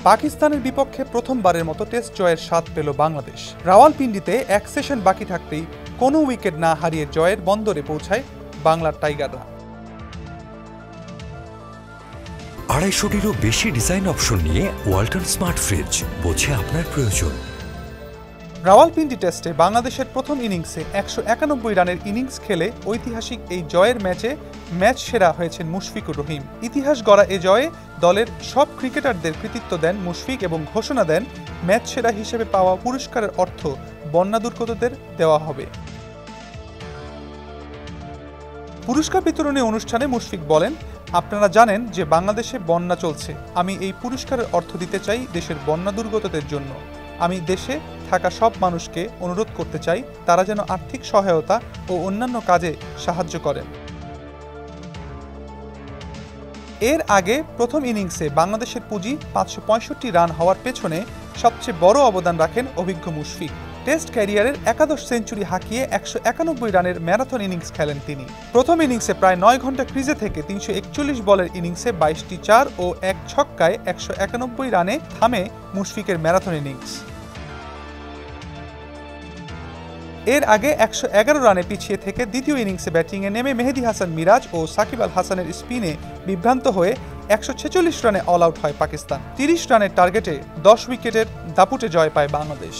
পাকিস্তানের বিপক্ষে প্রথমবারের মতো টেস্ট জয়ের স্বাদ পেল বাংলাদেশ। রাওয়ালপিন্ডিতে এক সেশন বাকি থাকতেই কোনো উইকেট না হারিয়ে জয়ের বন্দরে পৌঁছায় বাংলার টাইগাররা। 250-টিরও বেশি ডিজাইন অপশন নিয়ে ওয়ালটন স্মার্ট ফ্রিজ, বোঝে আপনার প্রয়োজন। রাওয়ালপিন্ডি টেস্টে বাংলাদেশের প্রথম ইনিংসে 191 রানের ইনিংস খেলে ঐতিহাসিক এই জয়ের ম্যাচে ম্যাচ সেরা হয়েছেন মুশফিকুর রহিম। ইতিহাস গড়া এ জয়ে দলের সব ক্রিকেটারদের কৃতিত্ব দেন মুশফিক এবং ঘোষণা দেন ম্যাচ সেরা হিসেবে পাওয়া পুরস্কারের অর্থ বন্যা দুর্গতদের দেওয়া হবে। পুরস্কার বিতরণী অনুষ্ঠানে মুশফিক বলেন, আপনারা জানেন যে বাংলাদেশে বন্যা চলছে। আমি এই পুরস্কারের অর্থ দিতে চাই দেশের বন্যা দুর্গতদের জন্য। আমি দেশে থাকা সব মানুষকে অনুরোধ করতে চাই তারা যেন আর্থিক সহায়তা ও অন্যান্য কাজে সাহায্য করেন। এর আগে প্রথম ইনিংসে বাংলাদেশের পুঁজি 565 রান হওয়ার পেছনে সবচেয়ে বড় অবদান রাখেন অভিজ্ঞ মুশফিক। টেস্ট ক্যারিয়ারের একাদশ সেঞ্চুরি হাঁকিয়ে 191 রানের ম্যারাথন ইনিংস খেলেন তিনি। প্রথম ইনিংসে প্রায় 9 ঘন্টা ক্রিজে থেকে 341 বলের ইনিংসে 22টি 4 ও 1 ছক্কায় 191 রানে থামে মুশফিকের ম্যারাথন ইনিংস। এর আগে 111 রানে পিছিয়ে থেকে দ্বিতীয় ইনিংসে ব্যাটিংয়ে নেমে মেহেদী হাসান মিরাজ ও সাকিব আল হাসানের স্পিনে বিভ্রান্ত হয়ে 146 রানে অল আউট হয় পাকিস্তান। 30 রানের টার্গেটে 10 উইকেটের দাপুটে জয় পায় বাংলাদেশ।